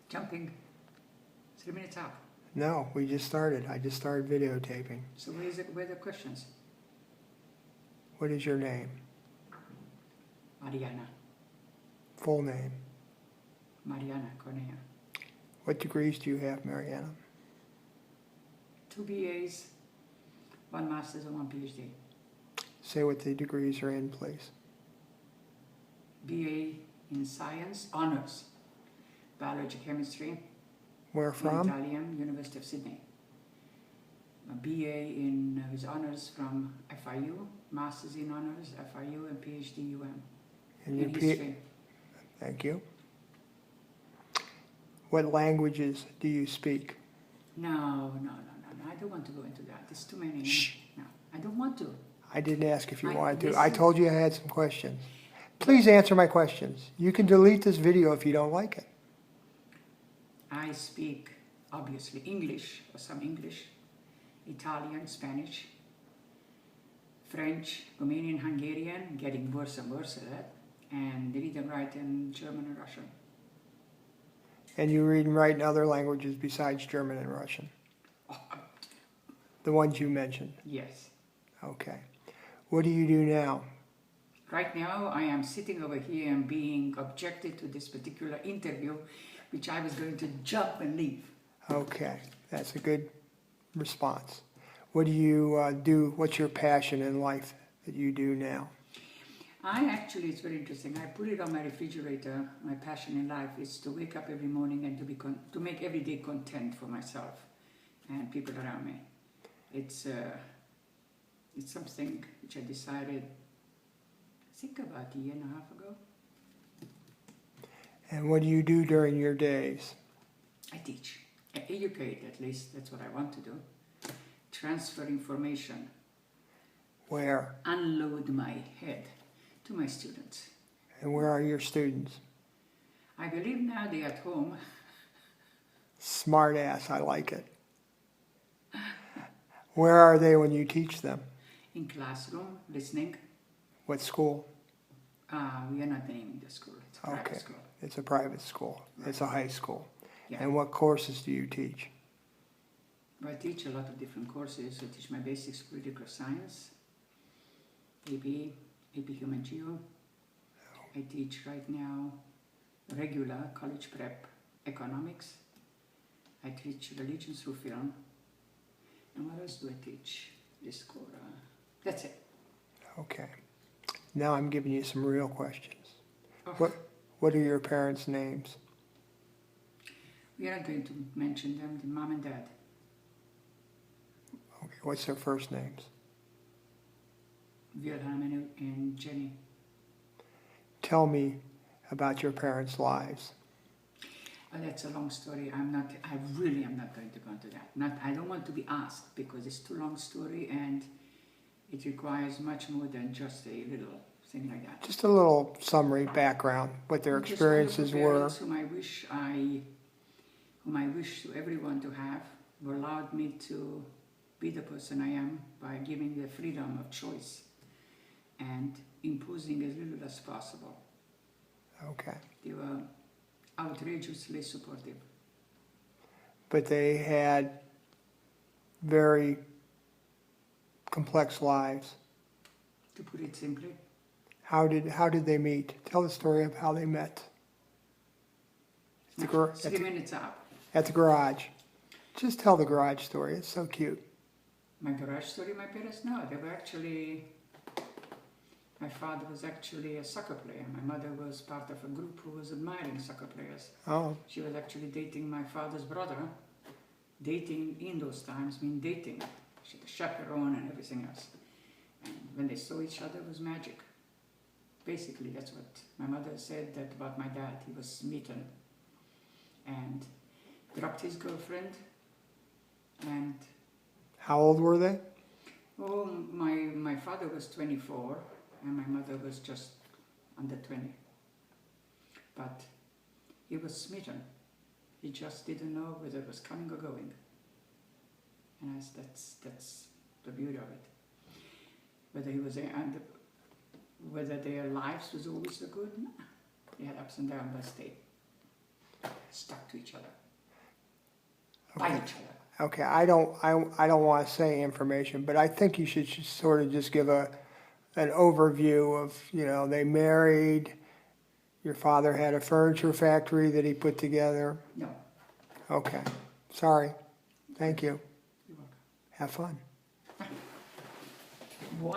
Jumping. 3 minutes up. No, we just started. I just started videotaping. So where are the questions? What is your name? Mariana. Full name. Mariana Cornea. What degrees do you have, Mariana? 2 BAs, 1 master's and 1 PhD. Say what the degrees are in, please. BA in science, honors. Biology, chemistry. Where from? Italian, University of Sydney. A BA in with honors from FIU, masters in honors, FIU, and PhD UM. And your in history. Thank you. What languages do you speak? No. I don't want to go into that. There's too many. Shh. No, I don't want to. I didn't ask if you wanted to. listen. I told you I had some questions. Please answer my questions. You can delete this video if you don't like it. I speak, obviously, English, or some English, Italian, Spanish, French, Romanian, Hungarian, getting worse and worse at that, and read and write in German and Russian. And you read and write in other languages besides German and Russian? The ones you mentioned? Yes. Okay. What do you do now? Right now, I am sitting over here and being objected to this particular interview, which I was going to jump and leave. Okay, that's a good response. What do you do? What's your passion in life that you do now? It's very interesting. I put it on my refrigerator. My passion in life is to wake up every morning and to make every day content for myself and people around me. It's something which I decided, I think about a year and a half ago. And what do you do during your days? I teach. I educate, at least. That's what I want to do. Transfer information. Where? Unload my head to my students. And where are your students? I believe now they're at home. Smart ass, I like it. Where are they when you teach them? In classroom, listening. What school? We are not naming the school. It's a private school. It's a private school. Right. It's a high school. Yeah. And what courses do you teach? I teach a lot of different courses. I teach my basics political science, AP Human Geo. I teach right now regular college prep economics. I teach religion through film. And what else do I teach? This core. That's it. Okay. Now I'm giving you some real questions. Oh. What are your parents' names? We are not going to mention them, the mom and dad. Okay, what's their first names? Wilhelm and Jenny. Tell me about your parents' lives. That's a long story. I really am not going to go into that. I don't want to be asked because it's too long story and it requires much more than just a little thing like that. Just a little summary background, what their experiences were. Whom I wish to everyone to have, who allowed me to be the person I am by giving the freedom of choice and imposing as little as possible. Okay. They were outrageously supportive. But they had very complex lives. To put it simply. How did they meet? Tell the story of how they met. 3 minutes up. At the garage. Just tell the garage story. It's so cute. My garage story, my parents? No, they were actually... My father was actually a soccer player. My mother was part of a group who was admiring soccer players. Oh. She was actually dating my father's brother. Dating in those times mean dating. She had a chaperone and everything else. And when they saw each other, it was magic. Basically, that's what my mother said that about my dad. He was smitten and dropped his girlfriend. And how old were they? oh, my father was 24 and my mother was just under 20. But he was smitten. He just didn't know whether it was coming or going. And that's the beauty of it. Whether he was and whether their lives was always so good, no. They had ups and downs, but stayed. stuck to each other, by each other. Okay, I don't want to say information, but I think you should just sort of just give an overview of, you know, they married, your father had a furniture factory that he put together. No, Okay, sorry. Thank you. you're welcome. Have fun. Why?